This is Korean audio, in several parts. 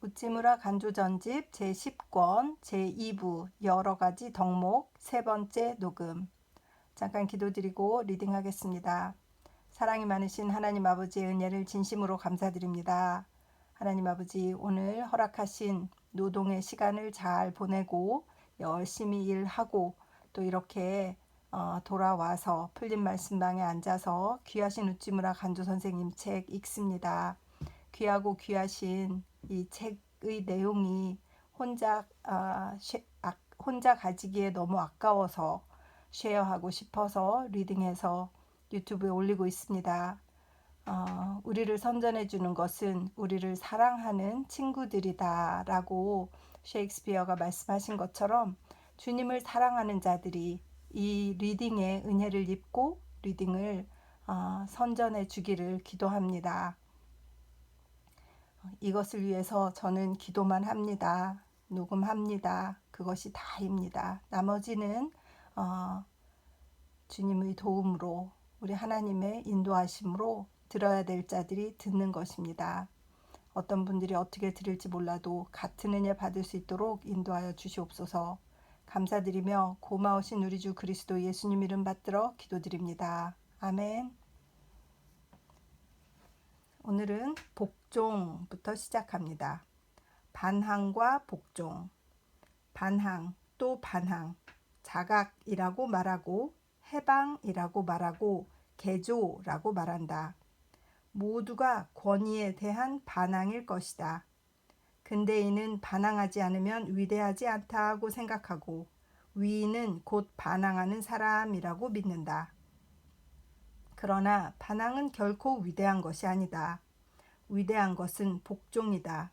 우찌무라 간조전집 제10권 제2부 여러가지 덕목 세 번째 녹음. 잠깐 기도드리고 리딩하겠습니다. 사랑이 많으신 하나님 아버지의 은혜를 진심으로 감사드립니다. 하나님 아버지, 오늘 허락하신 노동의 시간을 잘 보내고 열심히 일하고 또 이렇게 돌아와서 풀린 말씀방에 앉아서 귀하신 우찌무라 간조 선생님 책 읽습니다. 귀하고 귀하신 이 책의 내용이 혼자 가지기에 너무 아까워서 쉐어하고 싶어서 리딩해서 유튜브에 올리고 있습니다. 우리를 선전해 주는 것은 우리를 사랑하는 친구들이다 라고 셰익스피어가 말씀하신 것처럼 주님을 사랑하는 자들이 이 리딩의 은혜를 입고 리딩을 선전해 주기를 기도합니다. 이것을 위해서 저는 기도만 합니다. 녹음합니다. 그것이 다입니다. 나머지는 주님의 도움으로, 우리 하나님의 인도하심으로 들어야 될 자들이 듣는 것입니다. 어떤 분들이 어떻게 들을지 몰라도 같은 은혜 받을 수 있도록 인도하여 주시옵소서. 감사드리며 고마우신 우리 주 그리스도 예수님 이름 받들어 기도드립니다. 아멘. 오늘은 복종부터 시작합니다. 반항과 복종. 반항 또 반항. 자각이라고 말하고 해방이라고 말하고 개조라고 말한다. 모두가 권위에 대한 반항일 것이다. 근대인은 반항하지 않으면 위대하지 않다고 생각하고 위인은 곧 반항하는 사람이라고 믿는다. 그러나 반항은 결코 위대한 것이 아니다. 위대한 것은 복종이다.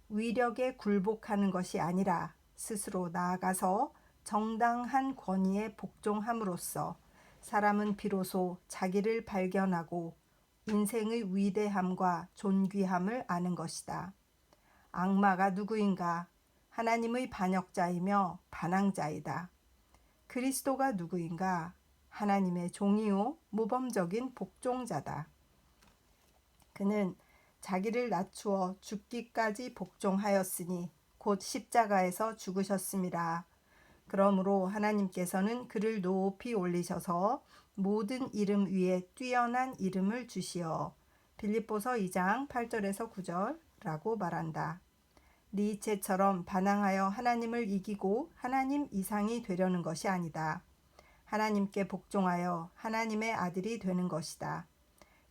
위력에 굴복하는 것이 아니라 스스로 나아가서 정당한 권위에 복종함으로써 사람은 비로소 자기를 발견하고 인생의 위대함과 존귀함을 아는 것이다. 악마가 누구인가? 하나님의 반역자이며 반항자이다. 그리스도가 누구인가? 하나님의 종이요 모범적인 복종자다. 그는 자기를 낮추어 죽기까지 복종하였으니 곧 십자가에서 죽으셨음이라. 그러므로 하나님께서는 그를 높이 올리셔서 모든 이름 위에 뛰어난 이름을 주시어 빌립보서 2장 8절에서 9절라고 말한다. 니체처럼 반항하여 하나님을 이기고 하나님 이상이 되려는 것이 아니다. 하나님께 복종하여 하나님의 아들이 되는 것이다.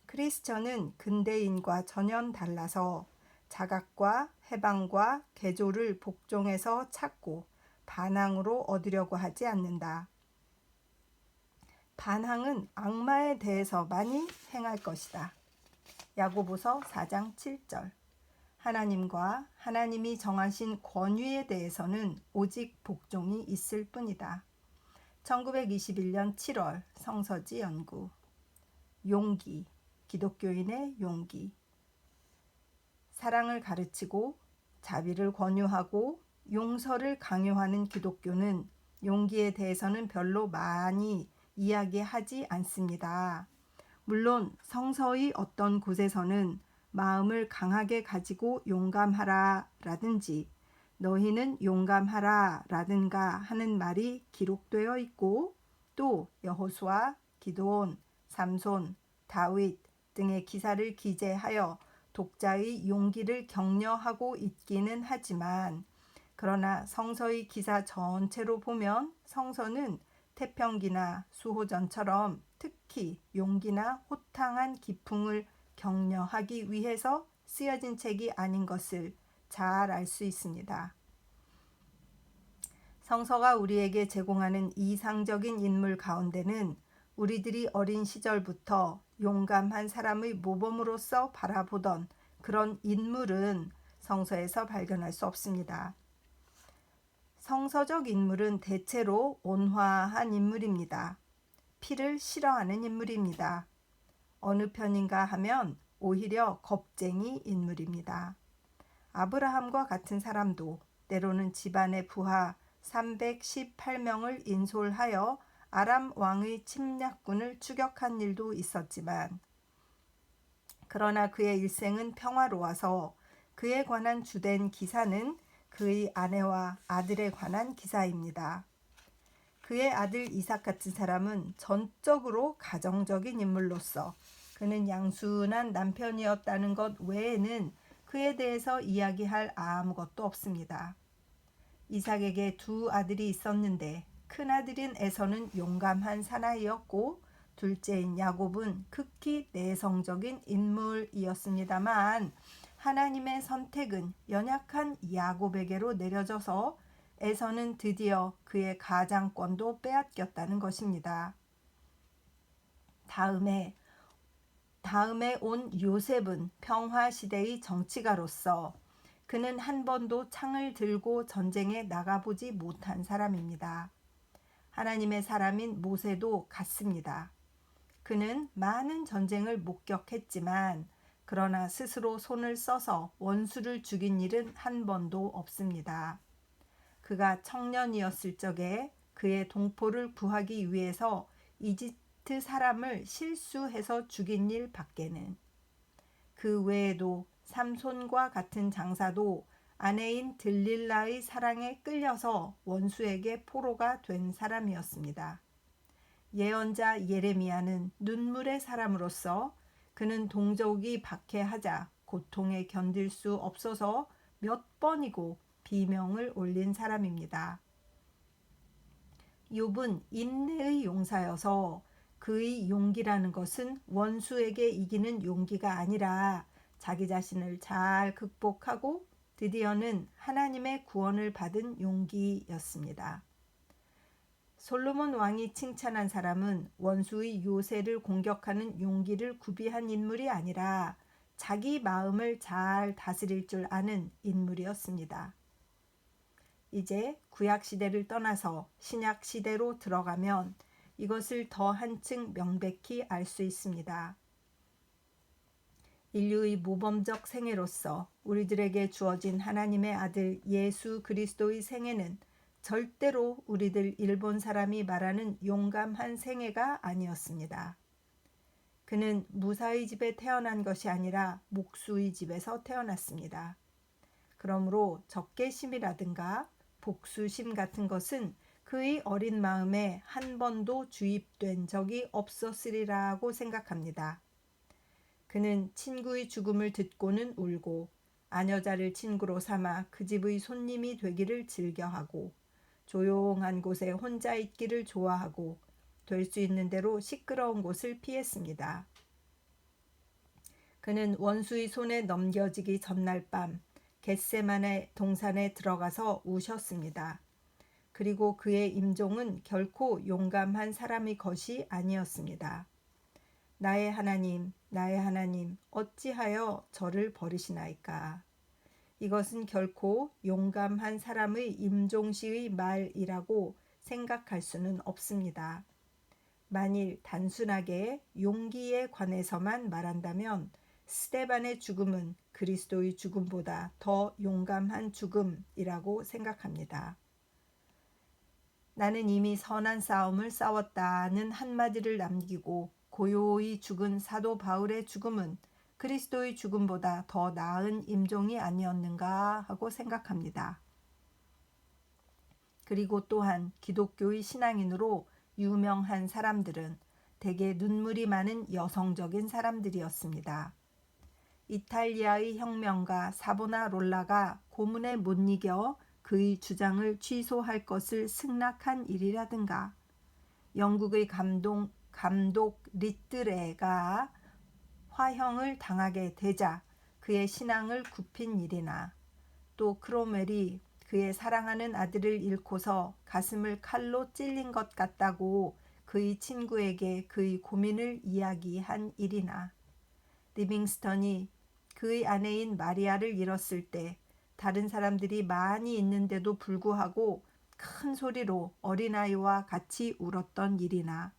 크리스천은 근대인과 전혀 달라서 자각과 해방과 개조를 복종해서 찾고 반항으로 얻으려고 하지 않는다. 반항은 악마에 대해서 많이 행할 것이다. 야고보서 4장 7절. 하나님과 하나님이 정하신 권위에 대해서는 오직 복종이 있을 뿐이다. 1921년 7월 성서지 연구. 용기, 기독교인의 용기. 사랑을 가르치고 자비를 권유하고 용서를 강요하는 기독교는 용기에 대해서는 별로 많이 이야기하지 않습니다. 물론 성서의 어떤 곳에서는 마음을 강하게 가지고 용감하라 라든지 너희는 용감하라 라든가 하는 말이 기록되어 있고 또 여호수아, 기드온, 삼손, 다윗 등의 기사를 기재하여 독자의 용기를 격려하고 있기는 하지만 그러나 성서의 기사 전체로 보면 성서는 태평기나 수호전처럼 특히 용기나 호탕한 기풍을 격려하기 위해서 쓰여진 책이 아닌 것을 잘 알 수 있습니다. 성서가 우리에게 제공하는 이상적인 인물 가운데는 우리들이 어린 시절부터 용감한 사람의 모범으로서 바라보던 그런 인물은 성서에서 발견할 수 없습니다. 성서적 인물은 대체로 온화한 인물입니다. 피를 싫어하는 인물입니다. 어느 편인가 하면 오히려 겁쟁이 인물입니다. 아브라함과 같은 사람도 때로는 집안의 부하 318명을 인솔하여 아람 왕의 침략군을 추격한 일도 있었지만 그러나 그의 일생은 평화로워서 그에 관한 주된 기사는 그의 아내와 아들에 관한 기사입니다. 그의 아들 이삭 같은 사람은 전적으로 가정적인 인물로서 그는 양순한 남편이었다는 것 외에는 그에 대해서 이야기할 아무것도 없습니다. 이삭에게 두 아들이 있었는데 큰아들인 에서는 용감한 사나이였고 둘째인 야곱은 극히 내성적인 인물이었습니다만 하나님의 선택은 연약한 야곱에게로 내려져서 에서는 드디어 그의 가장권도 빼앗겼다는 것입니다. 다음에 온 요셉은 평화시대의 정치가로서 그는 한 번도 창을 들고 전쟁에 나가보지 못한 사람입니다. 하나님의 사람인 모세도 같습니다. 그는 많은 전쟁을 목격했지만 그러나 스스로 손을 써서 원수를 죽인 일은 한 번도 없습니다. 그가 청년이었을 적에 그의 동포를 구하기 위해서 이집트 사람을 실수해서 죽인 일 밖에는 그 외에도 삼손과 같은 장사도 아내인 들릴라의 사랑에 끌려서 원수에게 포로가 된 사람이었습니다. 예언자 예레미야는 눈물의 사람으로서 그는 동족이 박해하자 고통에 견딜 수 없어서 몇 번이고 비명을 올린 사람입니다. 욥은 인내의 용사여서 그의 용기라는 것은 원수에게 이기는 용기가 아니라 자기 자신을 잘 극복하고 드디어는 하나님의 구원을 받은 용기였습니다. 솔로몬 왕이 칭찬한 사람은 원수의 요새를 공격하는 용기를 구비한 인물이 아니라 자기 마음을 잘 다스릴 줄 아는 인물이었습니다. 이제 구약시대를 떠나서 신약시대로 들어가면 이것을 더 한층 명백히 알 수 있습니다. 인류의 모범적 생애로서 우리들에게 주어진 하나님의 아들 예수 그리스도의 생애는 절대로 우리들 일본 사람이 말하는 용감한 생애가 아니었습니다. 그는 무사의 집에 태어난 것이 아니라 목수의 집에서 태어났습니다. 그러므로 적개심이라든가 복수심 같은 것은 그의 어린 마음에 한 번도 주입된 적이 없었으리라고 생각합니다. 그는 친구의 죽음을 듣고는 울고 아녀자를 친구로 삼아 그 집의 손님이 되기를 즐겨하고 조용한 곳에 혼자 있기를 좋아하고 될 수 있는 대로 시끄러운 곳을 피했습니다. 그는 원수의 손에 넘겨지기 전날 밤 겟세마네 동산에 들어가서 우셨습니다. 그리고 그의 임종은 결코 용감한 사람의 것이 아니었습니다. 나의 하나님, 나의 하나님, 어찌하여 저를 버리시나이까. 이것은 결코 용감한 사람의 임종시의 말이라고 생각할 수는 없습니다. 만일 단순하게 용기에 관해서만 말한다면 스데반의 죽음은 그리스도의 죽음보다 더 용감한 죽음이라고 생각합니다. 나는 이미 선한 싸움을 싸웠다는 한마디를 남기고 고요히 죽은 사도 바울의 죽음은 그리스도의 죽음보다 더 나은 임종이 아니었는가 하고 생각합니다. 그리고 또한 기독교의 신앙인으로 유명한 사람들은 대개 눈물이 많은 여성적인 사람들이었습니다. 이탈리아의 혁명가 사보나롤라가 고문에 못 이겨 그의 주장을 취소할 것을 승낙한 일이라든가 영국의 감독 리뜨레가 화형을 당하게 되자 그의 신앙을 굽힌 일이나 또 크로멜이 그의 사랑하는 아들을 잃고서 가슴을 칼로 찔린 것 같다고 그의 친구에게 그의 고민을 이야기한 일이나 리빙스턴이 그의 아내인 마리아를 잃었을 때 다른 사람들이 많이 있는데도 불구하고 큰 소리로 어린아이와 같이 울었던 일이나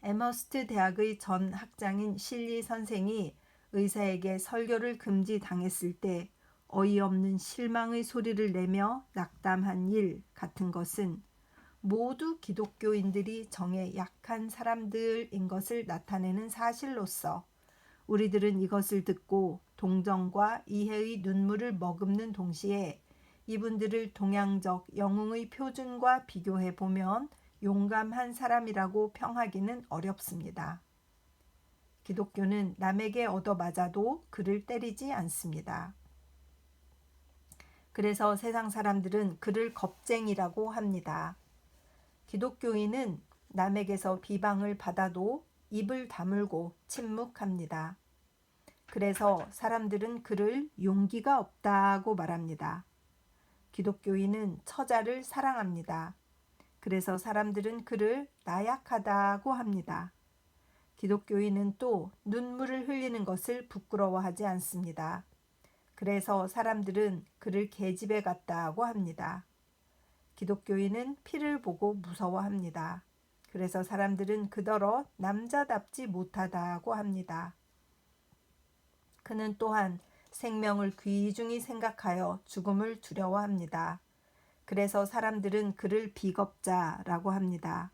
에머스트 대학의 전 학장인 실리 선생이 의사에게 설교를 금지당했을 때 어이없는 실망의 소리를 내며 낙담한 일 같은 것은 모두 기독교인들이 정에 약한 사람들인 것을 나타내는 사실로서 우리들은 이것을 듣고 동정과 이해의 눈물을 머금는 동시에 이분들을 동양적 영웅의 표준과 비교해 보면 용감한 사람이라고 평하기는 어렵습니다. 기독교는 남에게 얻어맞아도 그를 때리지 않습니다. 그래서 세상 사람들은 그를 겁쟁이라고 합니다. 기독교인은 남에게서 비방을 받아도 입을 다물고 침묵합니다. 그래서 사람들은 그를 용기가 없다고 말합니다. 기독교인은 처자를 사랑합니다. 그래서 사람들은 그를 나약하다고 합니다. 기독교인은 또 눈물을 흘리는 것을 부끄러워하지 않습니다. 그래서 사람들은 그를 계집애 같다고 합니다. 기독교인은 피를 보고 무서워합니다. 그래서 사람들은 그더러 남자답지 못하다고 합니다. 그는 또한 생명을 귀중히 생각하여 죽음을 두려워합니다. 그래서 사람들은 그를 비겁자라고 합니다.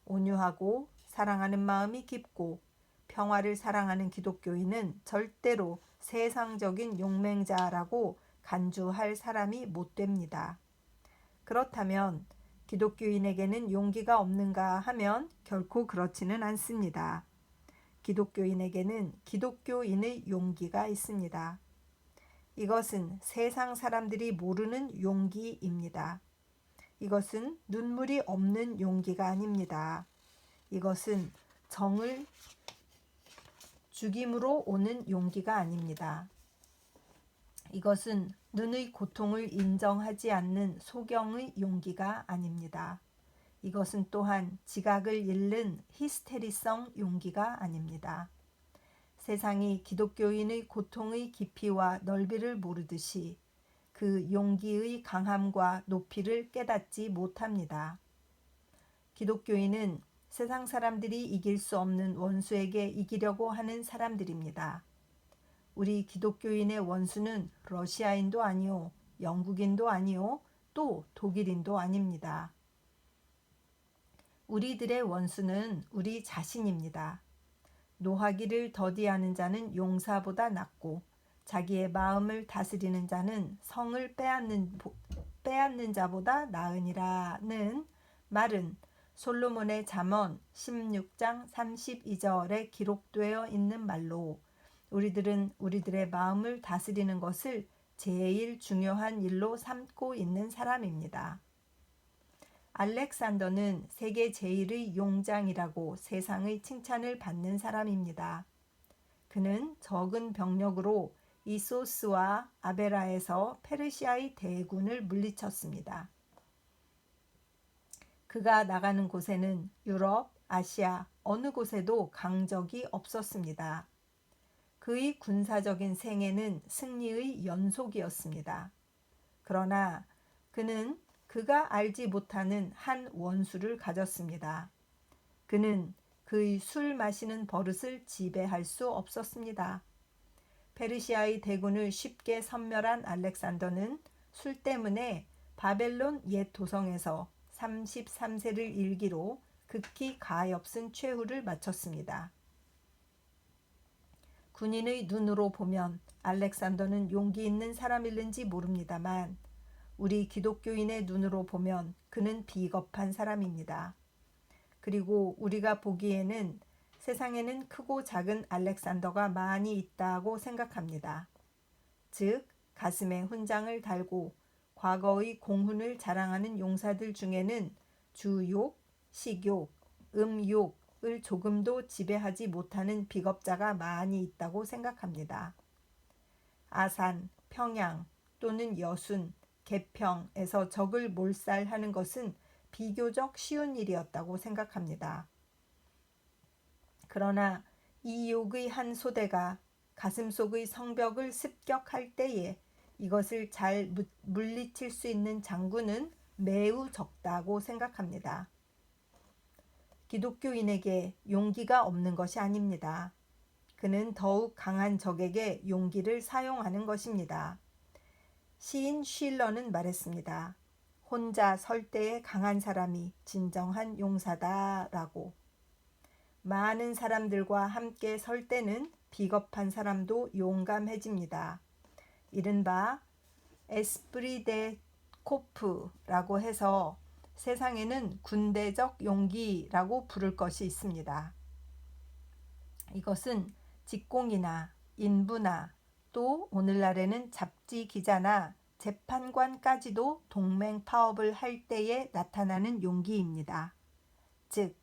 온유하고 사랑하는 마음이 깊고 평화를 사랑하는 기독교인은 절대로 세상적인 용맹자라고 간주할 사람이 못 됩니다. 그렇다면 기독교인에게는 용기가 없는가 하면 결코 그렇지는 않습니다. 기독교인에게는 기독교인의 용기가 있습니다. 이것은 세상 사람들이 모르는 용기입니다. 이것은 눈물이 없는 용기가 아닙니다. 이것은 정을 죽임으로 오는 용기가 아닙니다. 이것은 눈의 고통을 인정하지 않는 소경의 용기가 아닙니다. 이것은 또한 지각을 잃는 히스테리성 용기가 아닙니다. 세상이 기독교인의 고통의 깊이와 넓이를 모르듯이 그 용기의 강함과 높이를 깨닫지 못합니다. 기독교인은 세상 사람들이 이길 수 없는 원수에게 이기려고 하는 사람들입니다. 우리 기독교인의 원수는 러시아인도 아니요, 영국인도 아니요, 또 독일인도 아닙니다. 우리들의 원수는 우리 자신입니다. 노하기를 더디하는 자는 용사보다 낫고 자기의 마음을 다스리는 자는 성을 빼앗는 자보다 나으니라는 말은 솔로몬의 잠언 16장 32절에 기록되어 있는 말로 우리들은 우리들의 마음을 다스리는 것을 제일 중요한 일로 삼고 있는 사람입니다. 알렉산더는 세계 제1의 용장이라고 세상의 칭찬을 받는 사람입니다. 그는 적은 병력으로 이소스와 아베라에서 페르시아의 대군을 물리쳤습니다. 그가 나가는 곳에는 유럽, 아시아 어느 곳에도 강적이 없었습니다. 그의 군사적인 생애는 승리의 연속이었습니다. 그러나 그는 그가 알지 못하는 한 원수를 가졌습니다. 그는 그의 술 마시는 버릇을 지배할 수 없었습니다. 페르시아의 대군을 쉽게 섬멸한 알렉산더는 술 때문에 바벨론 옛 도성에서 33세를 일기로 극히 가엾은 최후를 마쳤습니다. 군인의 눈으로 보면 알렉산더는 용기 있는 사람일는지 모릅니다만 우리 기독교인의 눈으로 보면 그는 비겁한 사람입니다. 그리고 우리가 보기에는 세상에는 크고 작은 알렉산더가 많이 있다고 생각합니다. 즉, 가슴에 훈장을 달고 과거의 공훈을 자랑하는 용사들 중에는 주욕, 식욕, 음욕을 조금도 지배하지 못하는 비겁자가 많이 있다고 생각합니다. 아산, 평양 또는 여순, 개평에서 적을 몰살하는 것은 비교적 쉬운 일이었다고 생각합니다. 그러나 이 욕의 한 소대가 가슴속의 성벽을 습격할 때에 이것을 잘 물리칠 수 있는 장군은 매우 적다고 생각합니다. 기독교인에게 용기가 없는 것이 아닙니다. 그는 더욱 강한 적에게 용기를 사용하는 것입니다. 시인 쉴러는 말했습니다. 혼자 설 때에 강한 사람이 진정한 용사다라고. 많은 사람들과 함께 설 때는 비겁한 사람도 용감해집니다. 이른바 에스프리 데 코프라고 해서 세상에는 군대적 용기라고 부를 것이 있습니다. 이것은 직공이나 인부나 또 오늘날에는 잡지 기자나 재판관까지도 동맹 파업을 할 때에 나타나는 용기입니다. 즉,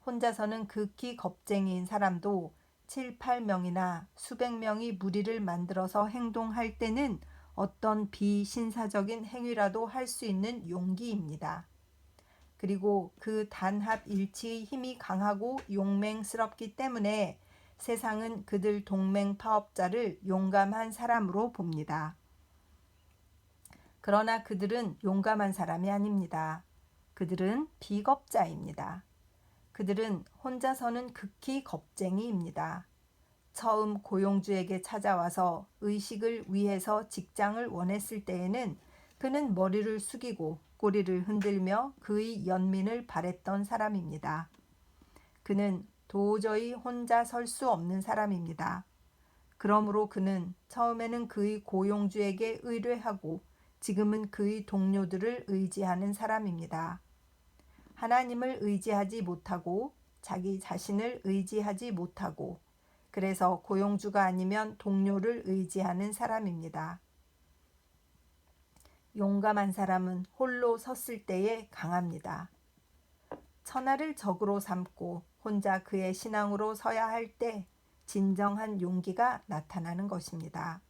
혼자서는 극히 겁쟁이인 사람도 7, 8명이나 수백 명이 무리를 만들어서 행동할 때는 어떤 비신사적인 행위라도 할 수 있는 용기입니다. 그리고 그 단합 일치의 힘이 강하고 용맹스럽기 때문에 세상은 그들 동맹 파업자를 용감한 사람으로 봅니다. 그러나 그들은 용감한 사람이 아닙니다. 그들은 비겁자입니다. 그들은 혼자서는 극히 겁쟁이입니다. 처음 고용주에게 찾아와서 의식을 위해서 직장을 원했을 때에는 그는 머리를 숙이고 꼬리를 흔들며 그의 연민을 바랬던 사람입니다. 그는 도저히 혼자 설 수 없는 사람입니다. 그러므로 그는 처음에는 그의 고용주에게 의뢰하고 지금은 그의 동료들을 의지하는 사람입니다. 하나님을 의지하지 못하고 자기 자신을 의지하지 못하고 그래서 고용주가 아니면 동료를 의지하는 사람입니다. 용감한 사람은 홀로 섰을 때에 강합니다. 천하를 적으로 삼고 혼자 그의 신앙으로 서야 할 때 진정한 용기가 나타나는 것입니다.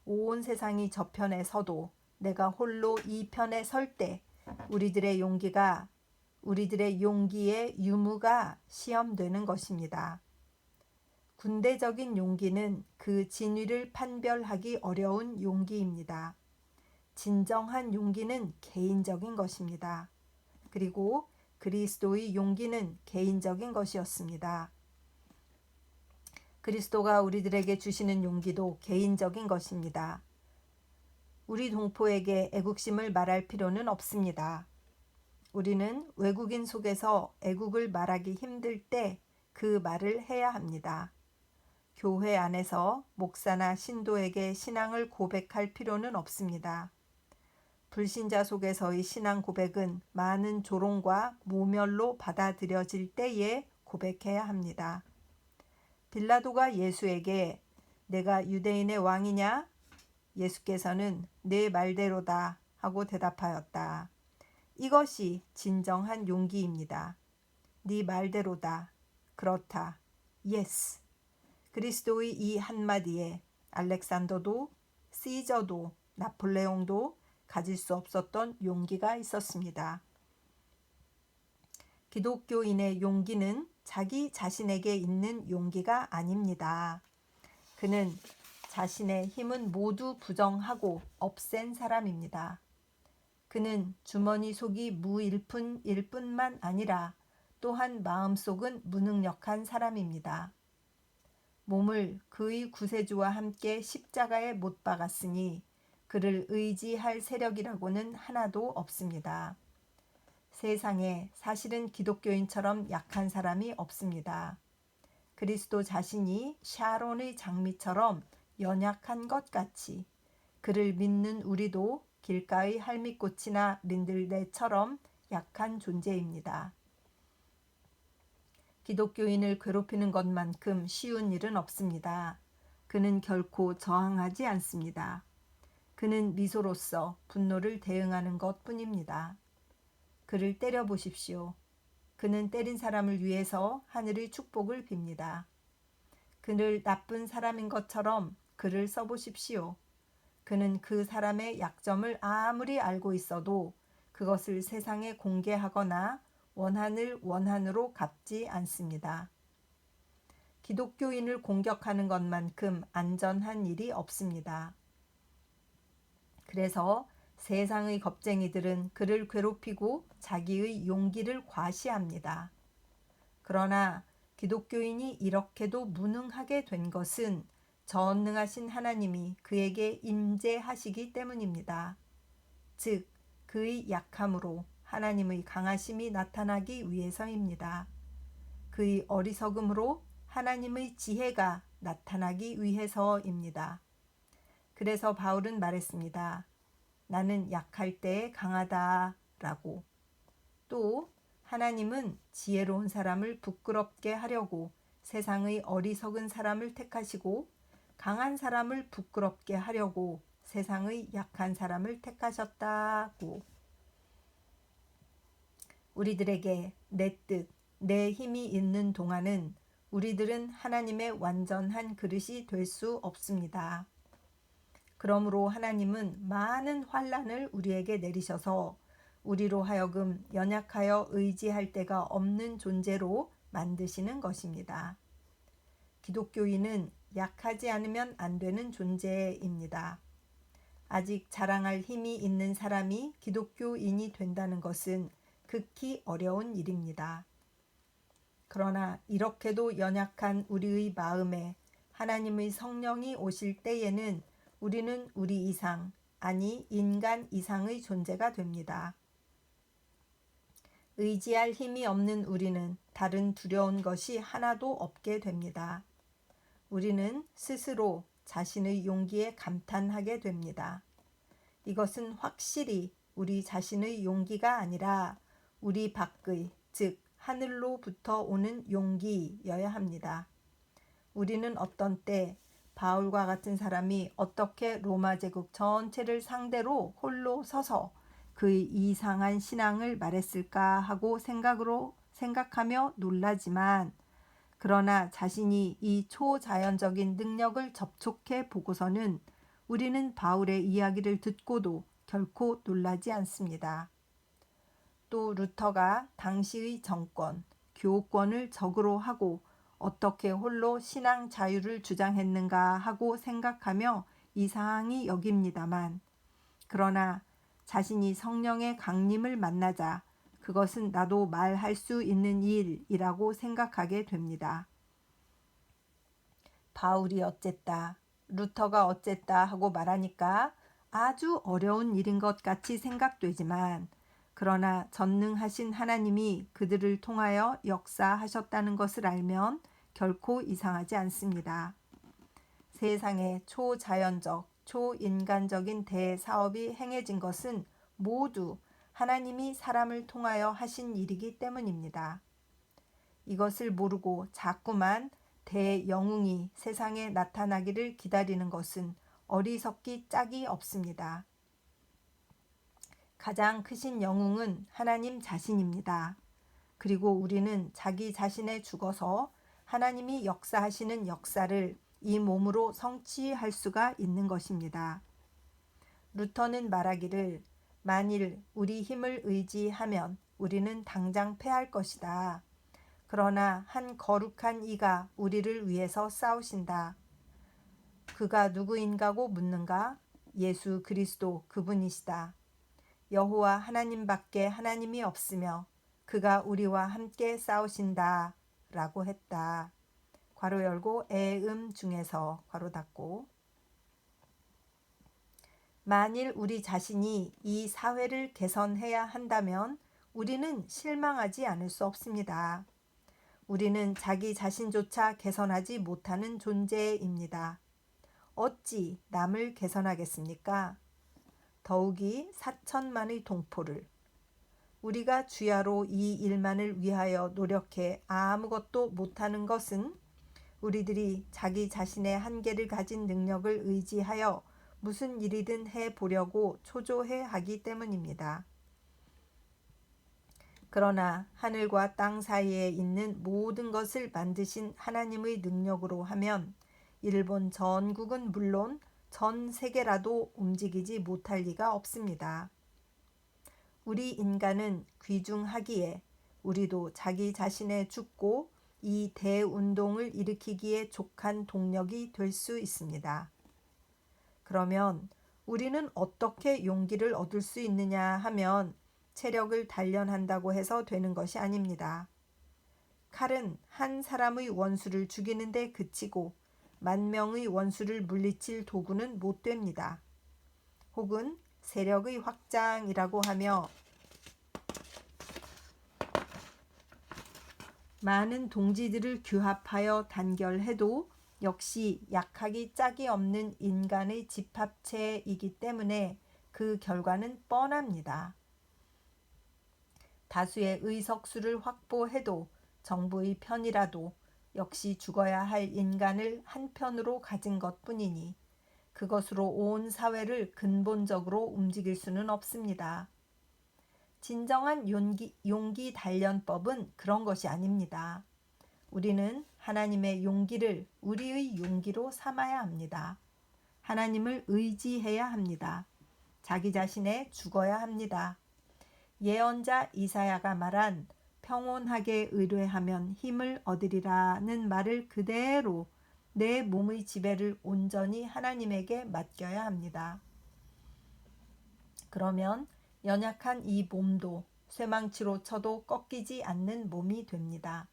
온 세상이 저편에 서도 내가 홀로 이 편에 설 때 우리들의 용기의 유무가 시험되는 것입니다. 군대적인 용기는 그 진위를 판별하기 어려운 용기입니다. 진정한 용기는 개인적인 것입니다. 그리고 그리스도의 용기는 개인적인 것이었습니다. 그리스도가 우리들에게 주시는 용기도 개인적인 것입니다. 우리 동포에게 애국심을 말할 필요는 없습니다. 우리는 외국인 속에서 애국을 말하기 힘들 때 그 말을 해야 합니다. 교회 안에서 목사나 신도에게 신앙을 고백할 필요는 없습니다. 불신자 속에서의 신앙 고백은 많은 조롱과 모멸로 받아들여질 때에 고백해야 합니다. 빌라도가 예수에게 내가 유대인의 왕이냐? 예수께서는 내 말대로다 하고 대답하였다. 이것이 진정한 용기입니다. 네 말대로다. 그렇다. 예스. 그리스도의 이 한마디에 알렉산더도 시저도 나폴레옹도 가질 수 없었던 용기가 있었습니다. 기독교인의 용기는 자기 자신에게 있는 용기가 아닙니다. 그는 자신의 힘은 모두 부정하고 없앤 사람입니다. 그는 주머니 속이 무일 뿐만 아니라 또한 마음속은 무능력한 사람입니다. 몸을 그의 구세주와 함께 십자가에 못 박았으니 그를 의지할 세력이라고는 하나도 없습니다. 세상에 사실은 기독교인처럼 약한 사람이 없습니다. 그리스도 자신이 샤론의 장미처럼 연약한 것 같이 그를 믿는 우리도 길가의 할미꽃이나 린들레처럼 약한 존재입니다. 기독교인을 괴롭히는 것만큼 쉬운 일은 없습니다. 그는 결코 저항하지 않습니다. 그는 미소로써 분노를 대응하는 것뿐입니다. 그를 때려보십시오. 그는 때린 사람을 위해서 하늘의 축복을 빕니다. 그를 나쁜 사람인 것처럼 글을 써보십시오. 그는 그 사람의 약점을 아무리 알고 있어도 그것을 세상에 공개하거나 원한을 원한으로 갚지 않습니다. 기독교인을 공격하는 것만큼 안전한 일이 없습니다. 그래서 세상의 겁쟁이들은 그를 괴롭히고 자기의 용기를 과시합니다. 그러나 기독교인이 이렇게도 무능하게 된 것은 전능하신 하나님이 그에게 임재하시기 때문입니다. 즉, 그의 약함으로 하나님의 강하심이 나타나기 위해서입니다. 그의 어리석음으로 하나님의 지혜가 나타나기 위해서입니다. 그래서 바울은 말했습니다. 나는 약할 때 강하다 라고. 또 하나님은 지혜로운 사람을 부끄럽게 하려고 세상의 어리석은 사람을 택하시고 강한 사람을 부끄럽게 하려고 세상의 약한 사람을 택하셨다고. 우리들에게 내 뜻, 내 힘이 있는 동안은 우리들은 하나님의 완전한 그릇이 될 수 없습니다. 그러므로 하나님은 많은 환난을 우리에게 내리셔서 우리로 하여금 연약하여 의지할 데가 없는 존재로 만드시는 것입니다. 기독교인은 약하지 않으면 안 되는 존재입니다. 아직 자랑할 힘이 있는 사람이 기독교인이 된다는 것은 극히 어려운 일입니다. 그러나 이렇게도 연약한 우리의 마음에 하나님의 성령이 오실 때에는 우리는 우리 이상, 아니 인간 이상의 존재가 됩니다. 의지할 힘이 없는 우리는 다른 두려운 것이 하나도 없게 됩니다. 우리는 스스로 자신의 용기에 감탄하게 됩니다. 이것은 확실히 우리 자신의 용기가 아니라 우리 밖의, 즉 하늘로부터 오는 용기여야 합니다. 우리는 어떤 때 바울과 같은 사람이 어떻게 로마 제국 전체를 상대로 홀로 서서 그의 이상한 신앙을 말했을까 하고 생각하며 놀라지만, 그러나 자신이 이 초자연적인 능력을 접촉해 보고서는 우리는 바울의 이야기를 듣고도 결코 놀라지 않습니다. 또 루터가 당시의 정권, 교권을 적으로 하고 어떻게 홀로 신앙 자유를 주장했는가 하고 생각하며 이상히 여깁니다만, 그러나 자신이 성령의 강림을 만나자 그것은 나도 말할 수 있는 일이라고 생각하게 됩니다. 바울이 어쨌다, 루터가 어쨌다 하고 말하니까 아주 어려운 일인 것 같이 생각되지만, 그러나 전능하신 하나님이 그들을 통하여 역사하셨다는 것을 알면 결코 이상하지 않습니다. 세상에 초자연적, 초인간적인 대사업이 행해진 것은 모두 하나님이 사람을 통하여 하신 일이기 때문입니다. 이것을 모르고 자꾸만 대영웅이 세상에 나타나기를 기다리는 것은 어리석기 짝이 없습니다. 가장 크신 영웅은 하나님 자신입니다. 그리고 우리는 자기 자신에 죽어서 하나님이 역사하시는 역사를 이 몸으로 성취할 수가 있는 것입니다. 루터는 말하기를 만일 우리 힘을 의지하면 우리는 당장 패할 것이다. 그러나 한 거룩한 이가 우리를 위해서 싸우신다. 그가 누구인가고 묻는가? 예수 그리스도 그분이시다. 여호와 하나님밖에 하나님이 없으며 그가 우리와 함께 싸우신다 라고 했다. 괄호 열고 중에서 괄호 닫고. 만일 우리 자신이 이 사회를 개선해야 한다면 우리는 실망하지 않을 수 없습니다. 우리는 자기 자신조차 개선하지 못하는 존재입니다. 어찌 남을 개선하겠습니까? 더욱이 4천만의 동포를. 우리가 주야로 이 일만을 위하여 노력해 아무것도 못하는 것은 우리들이 자기 자신의 한계를 가진 능력을 의지하여 무슨 일이든 해보려고 초조해 하기 때문입니다. 그러나 하늘과 땅 사이에 있는 모든 것을 만드신 하나님의 능력으로 하면 일본 전국은 물론 전 세계라도 움직이지 못할 리가 없습니다. 우리 인간은 귀중하기에 우리도 자기 자신에 죽고 이 대운동을 일으키기에 족한 동력이 될 수 있습니다. 그러면 우리는 어떻게 용기를 얻을 수 있느냐 하면 체력을 단련한다고 해서 되는 것이 아닙니다. 칼은 한 사람의 원수를 죽이는 데 그치고 만 명의 원수를 물리칠 도구는 못 됩니다. 혹은 세력의 확장이라고 하며 많은 동지들을 규합하여 단결해도 역시 약하기 짝이 없는 인간의 집합체이기 때문에 그 결과는 뻔합니다. 다수의 의석수를 확보해도 정부의 편이라도 역시 죽어야 할 인간을 한편으로 가진 것뿐이니 그것으로 온 사회를 근본적으로 움직일 수는 없습니다. 진정한 용기 단련법은 그런 것이 아닙니다. 우리는 하나님의 용기를 우리의 용기로 삼아야 합니다. 하나님을 의지해야 합니다. 자기 자신에 죽어야 합니다. 예언자 이사야가 말한 평온하게 의뢰하면 힘을 얻으리라는 말을 그대로 내 몸의 지배를 온전히 하나님에게 맡겨야 합니다. 그러면 연약한 이 몸도 쇠망치로 쳐도 꺾이지 않는 몸이 됩니다.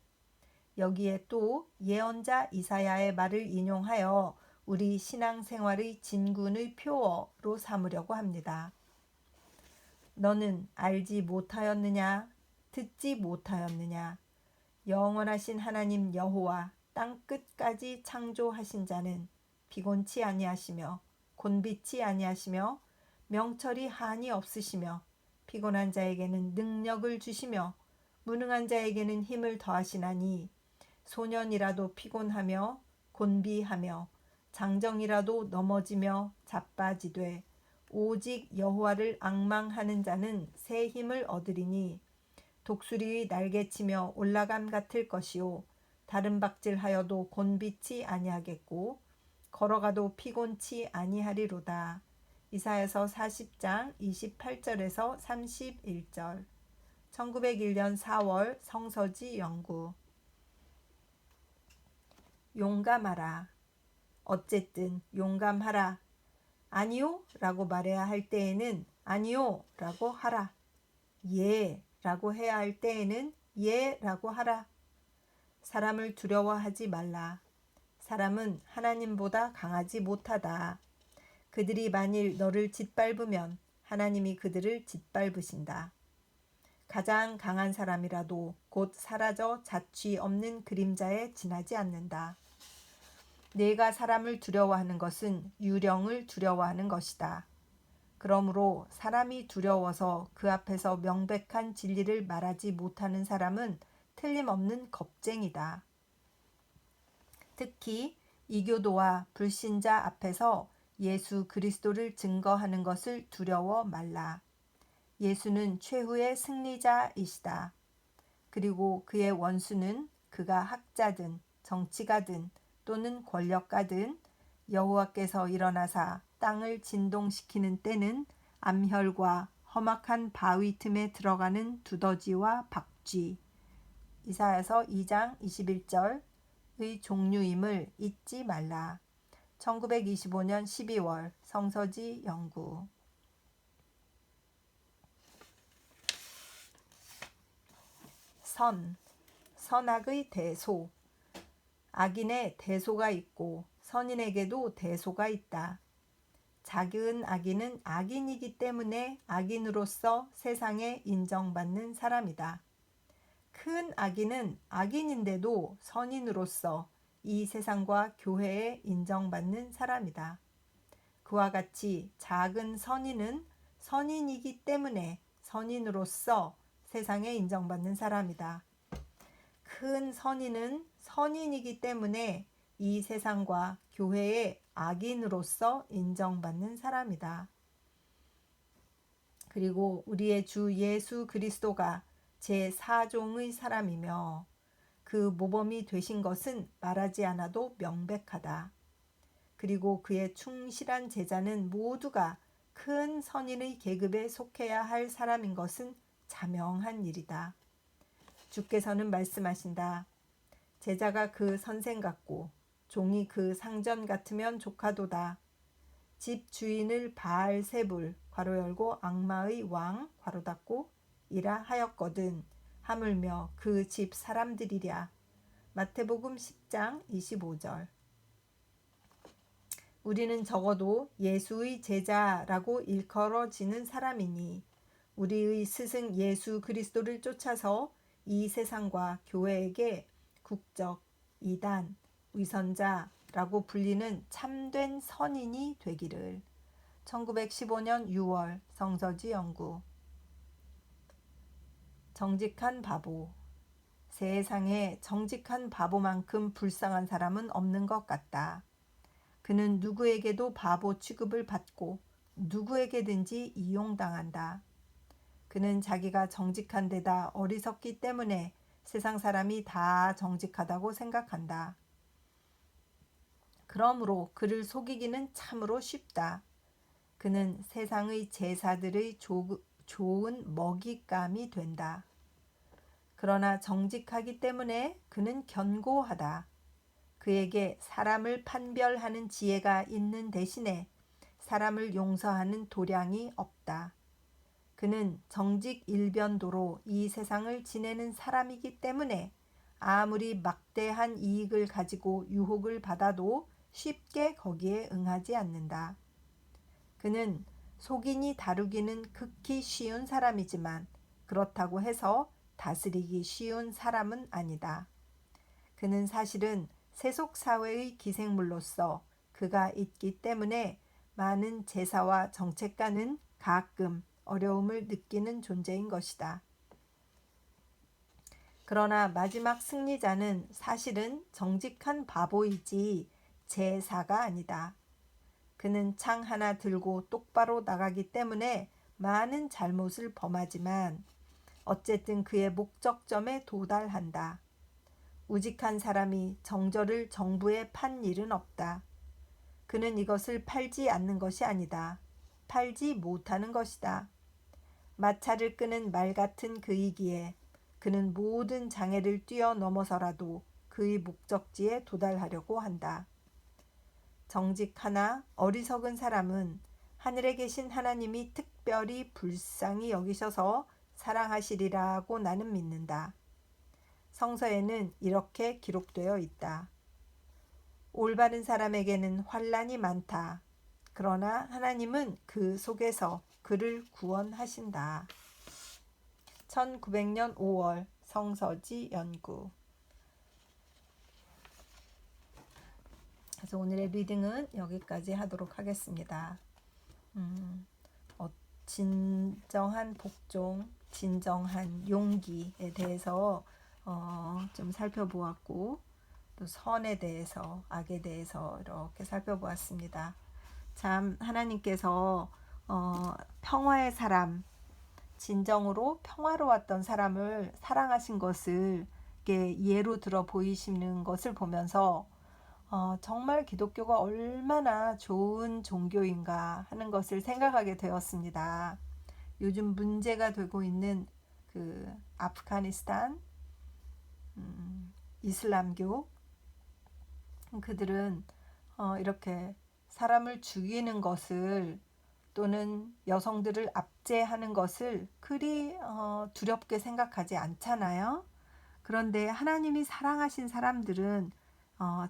여기에 또 예언자 이사야의 말을 인용하여 우리 신앙생활의 진군의 표어로 삼으려고 합니다. 너는 알지 못하였느냐? 듣지 못하였느냐? 영원하신 하나님 여호와 땅 끝까지 창조하신 자는 피곤치 아니하시며 곤비치 아니하시며 명철이 한이 없으시며 피곤한 자에게는 능력을 주시며 무능한 자에게는 힘을 더하시나니 소년이라도 피곤하며 곤비하며 장정이라도 넘어지며 자빠지되 오직 여호와를 앙망하는 자는 새 힘을 얻으리니 독수리의 날개치며 올라감 같을 것이요 다른 박질하여도 곤비치 아니하겠고 걸어가도 피곤치 아니하리로다. 이사야서 40장 28절에서 31절. 1901년 4월 성서지 연구. 용감하라. 어쨌든 용감하라. 아니요 라고 말해야 할 때에는 아니요 라고 하라. 예 라고 해야 할 때에는 예 라고 하라. 사람을 두려워하지 말라. 사람은 하나님보다 강하지 못하다. 그들이 만일 너를 짓밟으면 하나님이 그들을 짓밟으신다. 가장 강한 사람이라도 곧 사라져 자취 없는 그림자에 지나지 않는다. 내가 사람을 두려워하는 것은 유령을 두려워하는 것이다. 그러므로 사람이 두려워서 그 앞에서 명백한 진리를 말하지 못하는 사람은 틀림없는 겁쟁이다. 특히 이교도와 불신자 앞에서 예수 그리스도를 증거하는 것을 두려워 말라. 예수는 최후의 승리자이시다. 그리고 그의 원수는 그가 학자든 정치가든 또는 권력가든 여호와께서 일어나사 땅을 진동시키는 때는 암혈과 험악한 바위 틈에 들어가는 두더지와 박쥐. 이사야서 2장 21절의 종류임을 잊지 말라. 1925년 12월 성서지 연구. 선악의 대소. 악인의 대소가 있고 선인에게도 대소가 있다. 작은 악인은 악인이기 때문에 악인으로서 세상에 인정받는 사람이다. 큰 악인은 악인인데도 선인으로서 이 세상과 교회에 인정받는 사람이다. 그와 같이 작은 선인은 선인이기 때문에 선인으로서 세상에 인정받는 사람이다. 큰 선인은 선인이기 때문에 이 세상과 교회의 악인으로서 인정받는 사람이다. 그리고 우리의 주 예수 그리스도가 제4종의 사람이며 그 모범이 되신 것은 말하지 않아도 명백하다. 그리고 그의 충실한 제자는 모두가 큰 선인의 계급에 속해야 할 사람인 것은 자명한 일이다. 주께서는 말씀하신다. 제자가 그 선생 같고 종이 그 상전 같으면 좋가도다. 집 주인을 바알세불 괄호 열고 악마의 왕 괄호 닫고 이라 하였거든 하물며 그 집 사람들이랴. 마태복음 10장 25절. 우리는 적어도 예수의 제자라고 일컬어지는 사람이니 우리의 스승 예수 그리스도를 쫓아서 이 세상과 교회에게 국적, 이단, 위선자, 라고 불리는 참된 선인이 되기를. 1915년 6월 성서지 연구. 정직한 바보. 세상에 정직한 바보만큼 불쌍한 사람은 없는 것 같다. 그는 누구에게도 바보 취급을 받고 누구에게든지 이용당한다. 그는 자기가 정직한 데다 어리석기 때문에 세상 사람이 다 정직하다고 생각한다. 그러므로 그를 속이기는 참으로 쉽다. 그는 세상의 제사들의 좋은 먹잇감이 된다. 그러나 정직하기 때문에 그는 견고하다. 그에게 사람을 판별하는 지혜가 있는 대신에 사람을 용서하는 도량이 없다. 그는 정직 일변도로 이 세상을 지내는 사람이기 때문에 아무리 막대한 이익을 가지고 유혹을 받아도 쉽게 거기에 응하지 않는다. 그는 속이니 다루기는 극히 쉬운 사람이지만 그렇다고 해서 다스리기 쉬운 사람은 아니다. 그는 사실은 세속사회의 기생물로서 그가 있기 때문에 많은 제사와 정책가는 가끔 어려움을 느끼는 존재인 것이다. 그러나 마지막 승리자는 사실은 정직한 바보이지 제사가 아니다. 그는 창 하나 들고 똑바로 나가기 때문에 많은 잘못을 범하지만 어쨌든 그의 목적점에 도달한다. 우직한 사람이 정절을 정부에 판 일은 없다. 그는 이것을 팔지 않는 것이 아니다. 팔지 못하는 것이다. 마차를 끄는 말 같은 그이기에 그는 모든 장애를 뛰어넘어서라도 그의 목적지에 도달하려고 한다. 정직하나 어리석은 사람은 하늘에 계신 하나님이 특별히 불쌍히 여기셔서 사랑하시리라고 나는 믿는다. 성서에는 이렇게 기록되어 있다. 올바른 사람에게는 환난이 많다. 그러나 하나님은 그 속에서 그를 구원하신다. 1900년 5월 성서지 연구. 그래서 오늘의 리딩은 여기까지 하도록 하겠습니다. 진정한 복종, 진정한 용기에 대해서 좀 살펴보았고 또 선에 대해서, 악에 대해서 이렇게 살펴보았습니다. 참 하나님께서 평화의 사람, 진정으로 평화로웠던 사람을 사랑하신 것을 예로 들어 보이시는 것을 보면서 정말 기독교가 얼마나 좋은 종교인가 하는 것을 생각하게 되었습니다. 요즘 문제가 되고 있는 그 아프가니스탄 이슬람교, 그들은 이렇게 사람을 죽이는 것을 또는 여성들을 압제하는 것을 그리 두렵게 생각하지 않잖아요. 그런데 하나님이 사랑하신 사람들은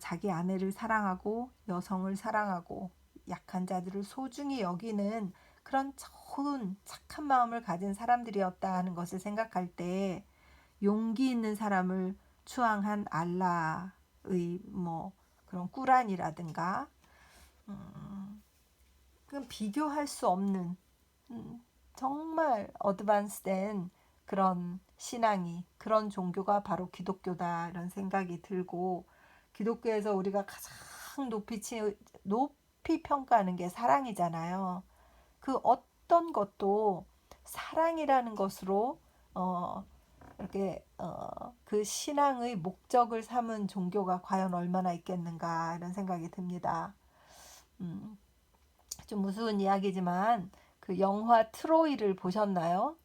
자기 아내를 사랑하고 여성을 사랑하고 약한 자들을 소중히 여기는 그런 좋은 착한 마음을 가진 사람들이었다 하는 것을 생각할 때 용기 있는 사람을 추앙한 알라의 그런 꾸란이라든가 그건 비교할 수 없는 정말 어드밴스된 그런 신앙이, 그런 종교가 바로 기독교다 이런 생각이 들고, 기독교에서 우리가 가장 높이 평가하는 게 사랑이잖아요. 그 어떤 것도 사랑이라는 것으로 이렇게 그 신앙의 목적을 삼은 종교가 과연 얼마나 있겠는가 이런 생각이 듭니다. 좀 무서운 이야기지만 그 영화 트로이를 보셨나요?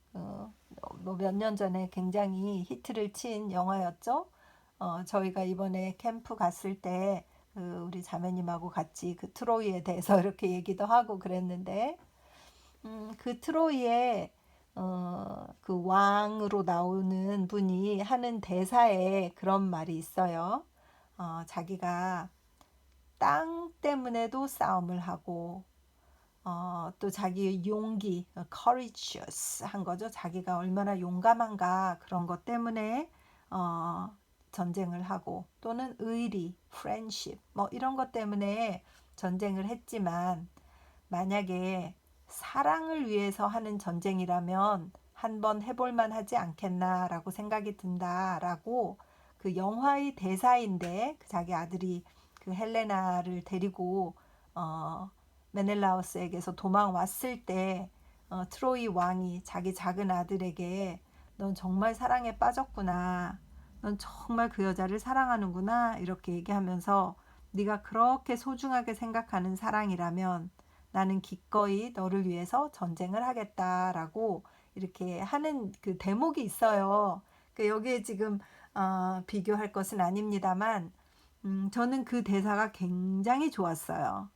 몇 년 전에 굉장히 히트를 친 영화였죠. 저희가 이번에 캠프 갔을 때 우리 자매님하고 같이 그 트로이에 대해서 이렇게 얘기도 하고 그랬는데 그 트로이에 그 왕으로 나오는 분이 하는 대사에 그런 말이 있어요. 자기가 땅 때문에도 싸움을 하고 또 자기의 용기, courageous 한 거죠. 자기가 얼마나 용감한가 그런 것 때문에 전쟁을 하고 또는 의리, friendship 뭐 이런 것 때문에 전쟁을 했지만 만약에 사랑을 위해서 하는 전쟁이라면 한번 해볼만 하지 않겠나라고 생각이 든다라고 그 영화의 대사인데 자기 아들이 그 헬레나를 데리고 메넬라우스에게서 도망왔을 때 트로이 왕이 자기 작은 아들에게 넌 정말 사랑에 빠졌구나. 넌 정말 그 여자를 사랑하는구나. 이렇게 얘기하면서 네가 그렇게 소중하게 생각하는 사랑이라면 나는 기꺼이 너를 위해서 전쟁을 하겠다라고 이렇게 하는 그 대목이 있어요. 그 여기에 지금 비교할 것은 아닙니다만 저는 그 대사가 굉장히 좋았어요.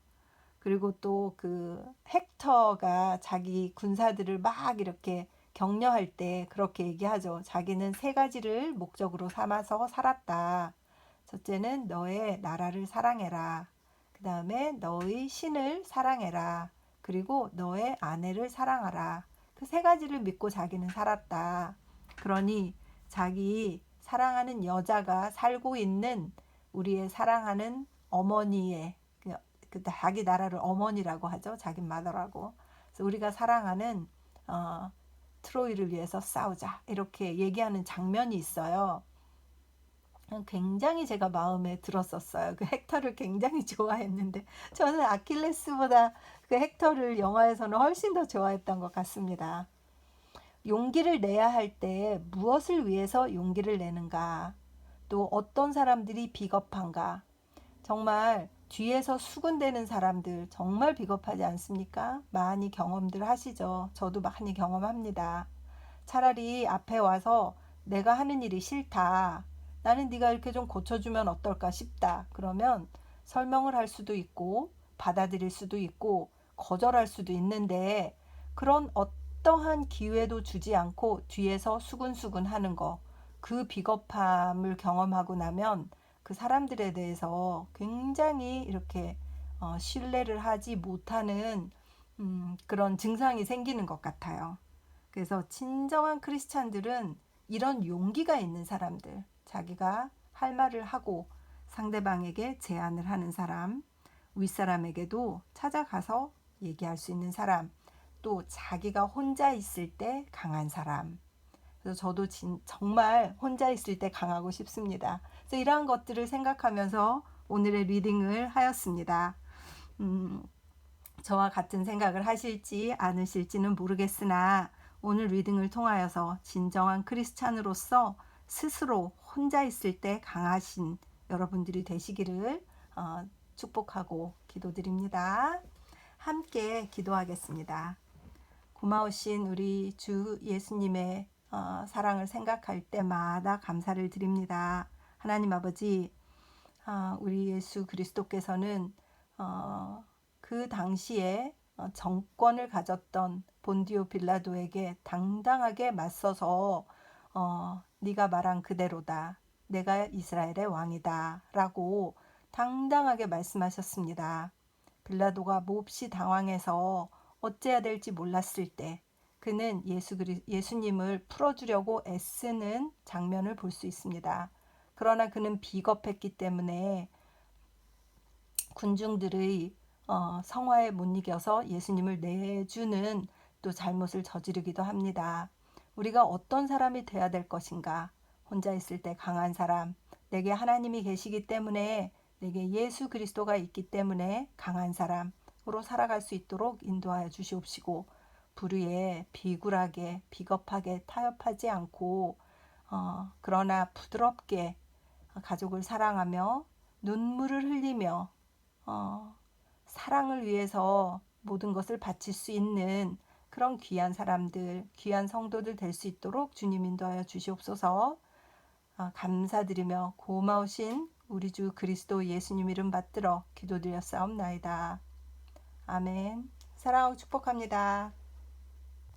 그리고 또 그 헥터가 자기 군사들을 막 이렇게 격려할 때 그렇게 얘기하죠. 자기는 세 가지를 목적으로 삼아서 살았다. 첫째는 너의 나라를 사랑해라. 그 다음에 너의 신을 사랑해라. 그리고 너의 아내를 사랑하라. 그 세 가지를 믿고 자기는 살았다. 그러니 자기 사랑하는 여자가 살고 있는 우리의 사랑하는 어머니의 자기 나라를 어머니라고 하죠. 자기 마더라고. 그래서 우리가 사랑하는 트로이를 위해서 싸우자 이렇게 얘기하는 장면이 있어요. 굉장히 제가 마음에 들었었어요. 그 헥터를 굉장히 좋아했는데 저는 아킬레스보다 그 헥터를 영화에서는 훨씬 더 좋아했던 것 같습니다. 용기를 내야 할 때 무엇을 위해서 용기를 내는가? 또 어떤 사람들이 비겁한가? 정말 뒤에서 수군대는 사람들 정말 비겁하지 않습니까? 많이 경험들 하시죠. 저도 많이 경험합니다. 차라리 앞에 와서 내가 하는 일이 싫다. 나는 네가 이렇게 좀 고쳐주면 어떨까 싶다. 그러면 설명을 할 수도 있고 받아들일 수도 있고 거절할 수도 있는데 그런 어떠한 기회도 주지 않고 뒤에서 수군수군 하는 거. 그 비겁함을 경험하고 나면 그 사람들에 대해서 굉장히 이렇게 신뢰를 하지 못하는 그런 증상이 생기는 것 같아요. 그래서 진정한 크리스찬들은 이런 용기가 있는 사람들, 자기가 할 말을 하고 상대방에게 제안을 하는 사람, 윗사람에게도 찾아가서 얘기할 수 있는 사람, 또 자기가 혼자 있을 때 강한 사람. 그래서 저도 정말 혼자 있을 때 강하고 싶습니다. 그래서 이러한 것들을 생각하면서 오늘의 리딩을 하였습니다. 저와 같은 생각을 하실지 않으실지는 모르겠으나 오늘 리딩을 통하여서 진정한 크리스찬으로서 스스로 혼자 있을 때 강하신 여러분들이 되시기를 축복하고 기도드립니다. 함께 기도하겠습니다. 고마우신 우리 주 예수님의 사랑을 생각할 때마다 감사를 드립니다. 하나님 아버지, 우리 예수 그리스도께서는 그 당시에 정권을 가졌던 본디오 빌라도에게 당당하게 맞서서 네가 말한 그대로다. 내가 이스라엘의 왕이다. 라고 당당하게 말씀하셨습니다. 빌라도가 몹시 당황해서 어찌해야 될지 몰랐을 때 그는 예수님을 풀어주려고 애쓰는 장면을 볼 수 있습니다. 그러나 그는 비겁했기 때문에 군중들의 성화에 못 이겨서 예수님을 내주는 또 잘못을 저지르기도 합니다. 우리가 어떤 사람이 돼야 될 것인가? 혼자 있을 때 강한 사람, 내게 하나님이 계시기 때문에 내게 예수 그리스도가 있기 때문에 강한 사람으로 살아갈 수 있도록 인도하여 주시옵시고 불의에 비굴하게 비겁하게 타협하지 않고 그러나 부드럽게 가족을 사랑하며 눈물을 흘리며 사랑을 위해서 모든 것을 바칠 수 있는 그런 귀한 사람들, 귀한 성도들 될 수 있도록 주님 인도하여 주시옵소서. 감사드리며 고마우신 우리 주 그리스도 예수님 이름 받들어 기도드렸사옵나이다. 아멘. 사랑하고 축복합니다.